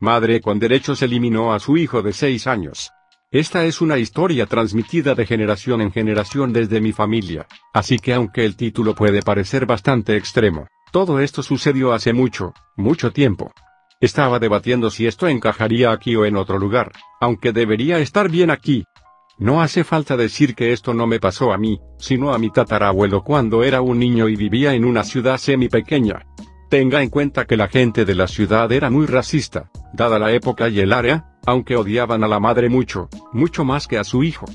madre con derechos eliminó a su hijo de 6 años. Esta es una historia transmitida de generación en generación desde mi familia, así que aunque el título puede parecer bastante extremo, todo esto sucedió hace mucho, mucho tiempo. Estaba debatiendo si esto encajaría aquí o en otro lugar, aunque debería estar bien aquí. No hace falta decir que esto no me pasó a mí, sino a mi tatarabuelo cuando era un niño y vivía en una ciudad semi-pequeña. Tenga en cuenta que la gente de la ciudad era muy racista, dada la época y el área, aunque odiaban a la madre mucho, mucho más que a su hijo.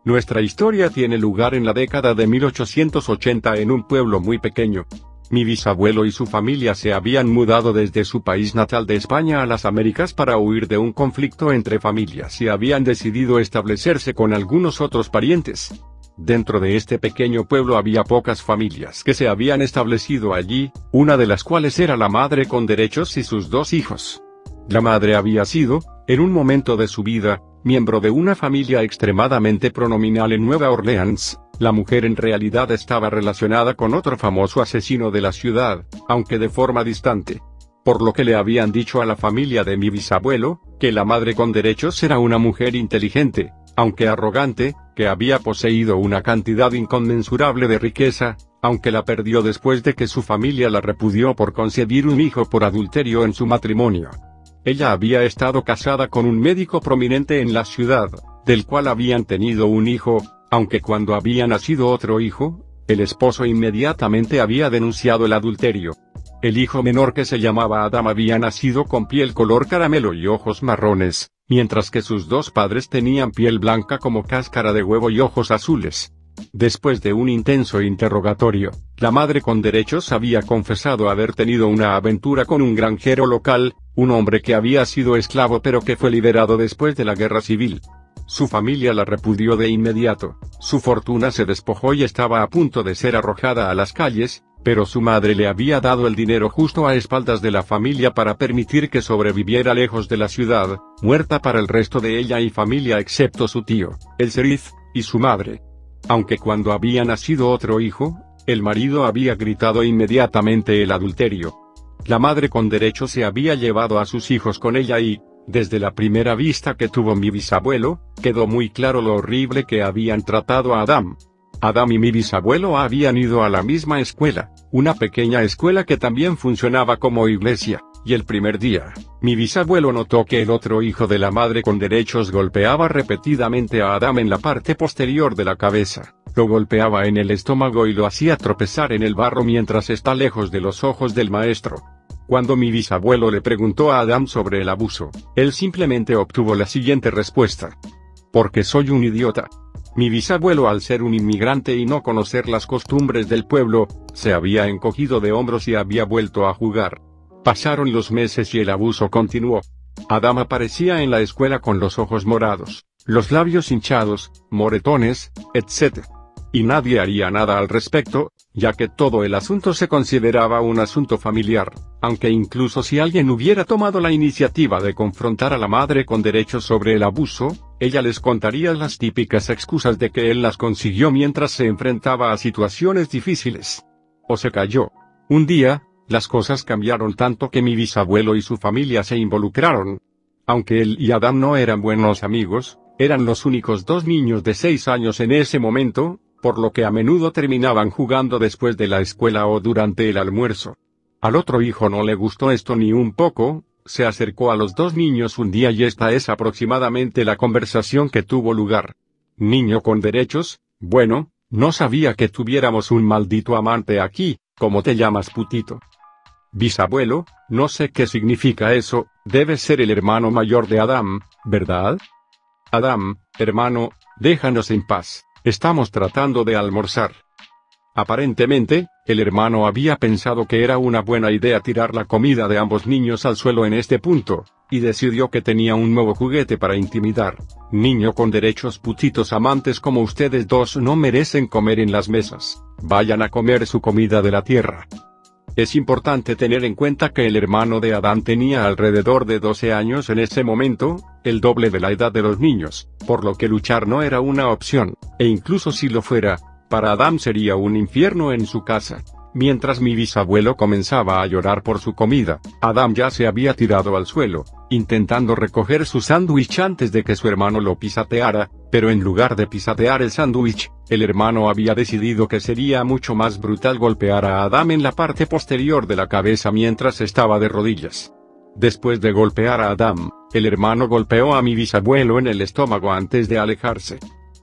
Nuestra historia tiene lugar en la década de 1880 en un pueblo muy pequeño. Mi bisabuelo y su familia se habían mudado desde su país natal de España a las Américas para huir de un conflicto entre familias y habían decidido establecerse con algunos otros parientes. Dentro de este pequeño pueblo había pocas familias que se habían establecido allí, una de las cuales era la madre con derechos y sus 2 hijos. La madre había sido, en un momento de su vida, miembro de una familia extremadamente pronominal en Nueva Orleans. La mujer en realidad estaba relacionada con otro famoso asesino de la ciudad, aunque de forma distante. Por lo que le habían dicho a la familia de mi bisabuelo, que la madre con derechos era una mujer inteligente, aunque arrogante, que había poseído una cantidad inconmensurable de riqueza, aunque la perdió después de que su familia la repudió por concebir un hijo por adulterio en su matrimonio. Ella había estado casada con un médico prominente en la ciudad, del cual habían tenido un hijo, aunque cuando había nacido otro hijo, el esposo inmediatamente había denunciado el adulterio. El hijo menor, que se llamaba Adam, había nacido con piel color caramelo y ojos marrones, mientras que sus 2 padres tenían piel blanca como cáscara de huevo y ojos azules. Después de un intenso interrogatorio, la madre con derechos había confesado haber tenido una aventura con un granjero local, un hombre que había sido esclavo pero que fue liberado después de la guerra civil. Su familia la repudió de inmediato, su fortuna se despojó y estaba a punto de ser arrojada a las calles, pero su madre le había dado el dinero justo a espaldas de la familia para permitir que sobreviviera lejos de la ciudad, muerta para el resto de ella y familia excepto su tío, el sheriff, y su madre. Aunque cuando había nacido otro hijo, el marido había gritado inmediatamente el adulterio. La madre con derecho se había llevado a sus hijos con ella y, desde la primera vista que tuvo mi bisabuelo, quedó muy claro lo horrible que habían tratado a Adam. Adam y mi bisabuelo habían ido a la misma escuela, una pequeña escuela que también funcionaba como iglesia, y el primer día, mi bisabuelo notó que el otro hijo de la madre con derechos golpeaba repetidamente a Adam en la parte posterior de la cabeza, lo golpeaba en el estómago y lo hacía tropezar en el barro mientras está lejos de los ojos del maestro. Cuando mi bisabuelo le preguntó a Adam sobre el abuso, él simplemente obtuvo la siguiente respuesta: porque soy un idiota. Mi bisabuelo, al ser un inmigrante y no conocer las costumbres del pueblo, se había encogido de hombros y había vuelto a jugar. Pasaron los meses y el abuso continuó. Adam aparecía en la escuela con los ojos morados, los labios hinchados, moretones, etc. Y nadie haría nada al respecto, ya que todo el asunto se consideraba un asunto familiar, aunque incluso si alguien hubiera tomado la iniciativa de confrontar a la madre con derechos sobre el abuso, ella les contaría las típicas excusas de que él las consiguió mientras se enfrentaba a situaciones difíciles. O se cayó. Un día, las cosas cambiaron tanto que mi bisabuelo y su familia se involucraron. Aunque él y Adam no eran buenos amigos, eran los únicos 2 niños de 6 años en ese momento, por lo que a menudo terminaban jugando después de la escuela o durante el almuerzo. Al otro hijo no le gustó esto ni un poco, se acercó a los 2 niños un día y esta es aproximadamente la conversación que tuvo lugar. Niño con derechos, bueno, no sabía que tuviéramos un maldito amante aquí, ¿cómo te llamas, putito? Bisabuelo, no sé qué significa eso, debe ser el hermano mayor de Adam, ¿verdad? Adam, hermano, déjanos en paz. Estamos tratando de almorzar. Aparentemente, el hermano había pensado que era una buena idea tirar la comida de ambos niños al suelo en este punto, y decidió que tenía un nuevo juguete para intimidar. Niño con derechos, putitos amantes como ustedes 2 no merecen comer en las mesas. Vayan a comer su comida de la tierra. Es importante tener en cuenta que el hermano de Adán tenía alrededor de 12 años en ese momento, el doble de la edad de los niños, por lo que luchar no era una opción, e incluso si lo fuera, para Adán sería un infierno en su casa. Mientras mi bisabuelo comenzaba a llorar por su comida, Adam ya se había tirado al suelo, intentando recoger su sándwich antes de que su hermano lo pisoteara, pero en lugar de pisotear el sándwich, el hermano había decidido que sería mucho más brutal golpear a Adam en la parte posterior de la cabeza mientras estaba de rodillas. Después de golpear a Adam, el hermano golpeó a mi bisabuelo en el estómago antes de alejarse.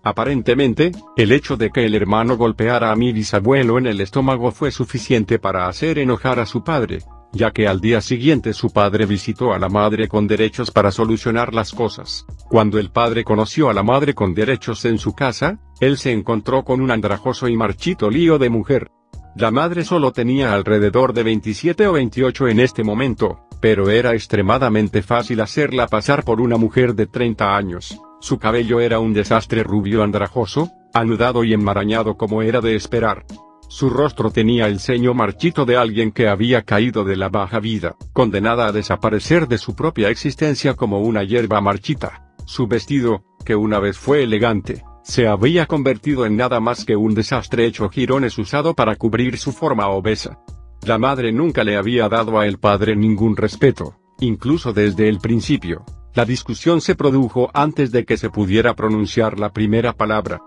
Aparentemente, el hecho de que el hermano golpeara a mi bisabuelo en el estómago fue suficiente para hacer enojar a su padre, ya que al día siguiente su padre visitó a la madre con derechos para solucionar las cosas. Cuando el padre conoció a la madre con derechos en su casa, él se encontró con un andrajoso y marchito lío de mujer. La madre solo tenía alrededor de 27 o 28 en este momento, pero era extremadamente fácil hacerla pasar por una mujer de 30 años. Su cabello era un desastre rubio andrajoso, anudado y enmarañado como era de esperar. Su rostro tenía el ceño marchito de alguien que había caído de la baja vida, condenada a desaparecer de su propia existencia como una hierba marchita. Su vestido, que una vez fue elegante, se había convertido en nada más que un desastre hecho jirones usado para cubrir su forma obesa. La madre nunca le había dado a el padre ningún respeto, incluso desde el principio. La discusión se produjo antes de que se pudiera pronunciar la primera palabra.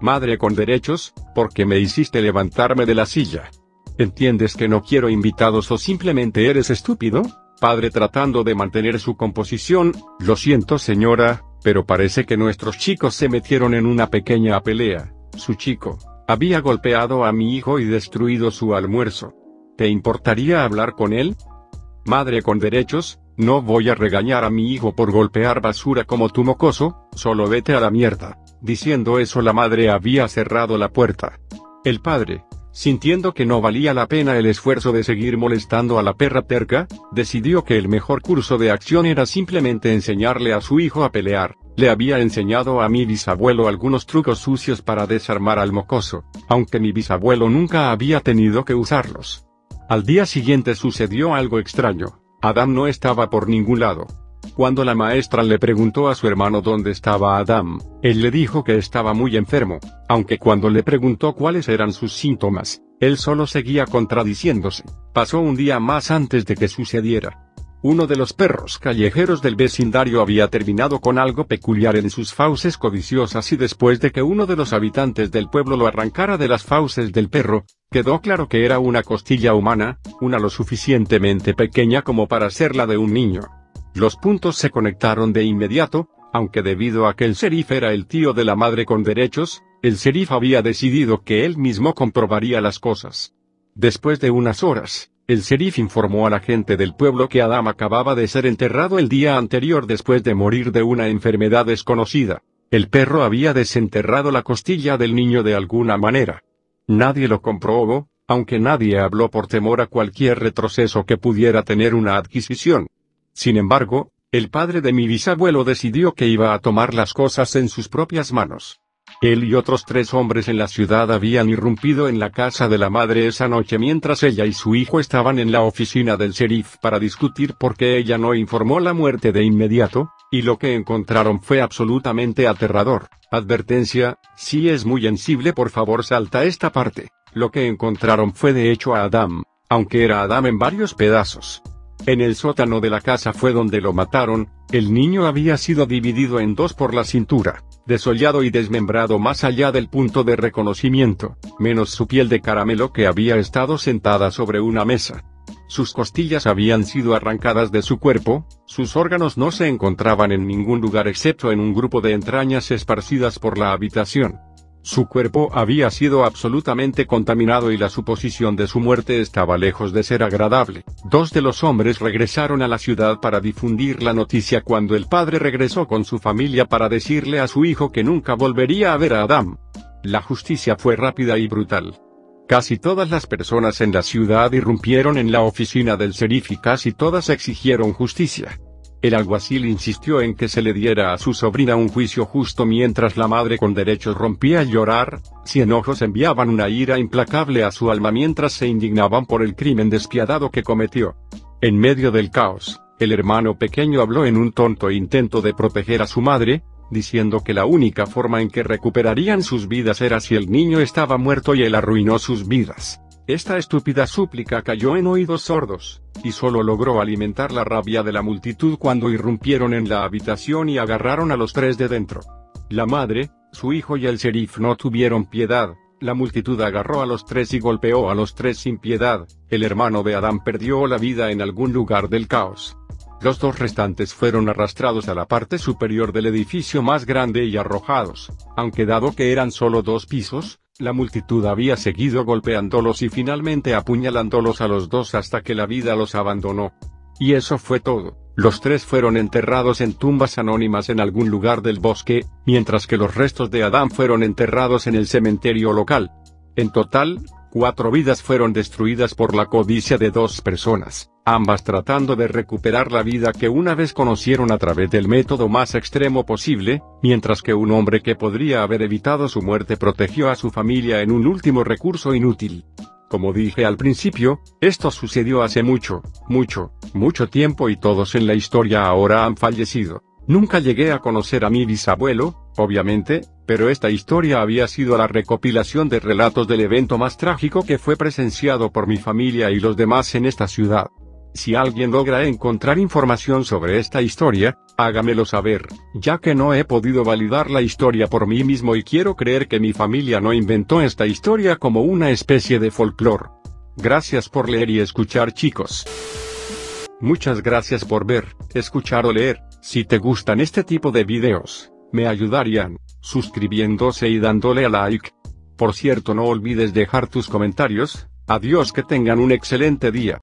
Madre con derechos, ¿por qué me hiciste levantarme de la silla? ¿Entiendes que no quiero invitados o simplemente eres estúpido? Padre tratando de mantener su composición, lo siento señora, pero parece que nuestros chicos se metieron en una pequeña pelea. Su chico había golpeado a mi hijo y destruido su almuerzo. ¿Te importaría hablar con él? Madre con derechos, no voy a regañar a mi hijo por golpear basura como tu mocoso, solo vete a la mierda. Diciendo eso la madre había cerrado la puerta. El padre, sintiendo que no valía la pena el esfuerzo de seguir molestando a la perra terca, decidió que el mejor curso de acción era simplemente enseñarle a su hijo a pelear. Le había enseñado a mi bisabuelo algunos trucos sucios para desarmar al mocoso, aunque mi bisabuelo nunca había tenido que usarlos. Al día siguiente sucedió algo extraño. Adam no estaba por ningún lado. Cuando la maestra le preguntó a su hermano dónde estaba Adam, él le dijo que estaba muy enfermo, aunque cuando le preguntó cuáles eran sus síntomas, él solo seguía contradiciéndose. Pasó un día más antes de que sucediera. Uno de los perros callejeros del vecindario había terminado con algo peculiar en sus fauces codiciosas y después de que uno de los habitantes del pueblo lo arrancara de las fauces del perro, quedó claro que era una costilla humana, una lo suficientemente pequeña como para ser la de un niño. Los puntos se conectaron de inmediato, aunque debido a que el sheriff era el tío de la madre con derechos, el sheriff había decidido que él mismo comprobaría las cosas. Después de unas horas, el sheriff informó a la gente del pueblo que Adam acababa de ser enterrado el día anterior después de morir de una enfermedad desconocida. El perro había desenterrado la costilla del niño de alguna manera. Nadie lo comprobó, aunque nadie habló por temor a cualquier retroceso que pudiera tener una adquisición. Sin embargo, el padre de mi bisabuelo decidió que iba a tomar las cosas en sus propias manos. Él y otros 3 hombres en la ciudad habían irrumpido en la casa de la madre esa noche mientras ella y su hijo estaban en la oficina del sheriff para discutir por qué ella no informó la muerte de inmediato, y lo que encontraron fue absolutamente aterrador. Advertencia, si es muy sensible por favor salta esta parte. Lo que encontraron fue de hecho a Adam, aunque era Adam en varios pedazos. En el sótano de la casa fue donde lo mataron. El niño había sido dividido en 2 por la cintura, desollado y desmembrado más allá del punto de reconocimiento, menos su piel de caramelo que había estado sentada sobre una mesa. Sus costillas habían sido arrancadas de su cuerpo, sus órganos no se encontraban en ningún lugar excepto en un grupo de entrañas esparcidas por la habitación. Su cuerpo había sido absolutamente contaminado y la suposición de su muerte estaba lejos de ser agradable. 2 de los hombres regresaron a la ciudad para difundir la noticia cuando el padre regresó con su familia para decirle a su hijo que nunca volvería a ver a Adam. La justicia fue rápida y brutal. Casi todas las personas en la ciudad irrumpieron en la oficina del sheriff y casi todas exigieron justicia. El alguacil insistió en que se le diera a su sobrina un juicio justo mientras la madre con derechos rompía a llorar. 100 ojos enviaban una ira implacable a su alma mientras se indignaban por el crimen despiadado que cometió. En medio del caos, el hermano pequeño habló en un tonto intento de proteger a su madre, diciendo que la única forma en que recuperarían sus vidas era si el niño estaba muerto y él arruinó sus vidas. Esta estúpida súplica cayó en oídos sordos, y solo logró alimentar la rabia de la multitud cuando irrumpieron en la habitación y agarraron a los tres de dentro. La madre, su hijo y el sheriff no tuvieron piedad. La multitud agarró a los tres y golpeó a los tres sin piedad. El hermano de Adam perdió la vida en algún lugar del caos. Los dos restantes fueron arrastrados a la parte superior del edificio más grande y arrojados, aunque dado que eran solo 2 pisos, la multitud había seguido golpeándolos y finalmente apuñalándolos a los dos hasta que la vida los abandonó. Y eso fue todo. Los tres fueron enterrados en tumbas anónimas en algún lugar del bosque, mientras que los restos de Adam fueron enterrados en el cementerio local. En total, 4 vidas fueron destruidas por la codicia de 2 personas, ambas tratando de recuperar la vida que una vez conocieron a través del método más extremo posible, mientras que un hombre que podría haber evitado su muerte protegió a su familia en un último recurso inútil. Como dije al principio, esto sucedió hace mucho tiempo y todos en la historia ahora han fallecido. Nunca llegué a conocer a mi bisabuelo, obviamente, pero esta historia había sido la recopilación de relatos del evento más trágico que fue presenciado por mi familia y los demás en esta ciudad. Si alguien logra encontrar información sobre esta historia, hágamelo saber, ya que no he podido validar la historia por mí mismo y quiero creer que mi familia no inventó esta historia como una especie de folclore. Gracias por leer y escuchar, chicos. Muchas gracias por ver, escuchar o leer. Si te gustan este tipo de videos, me ayudarían suscribiéndose y dándole a like. Por cierto, no olvides dejar tus comentarios. Adiós, que tengan un excelente día.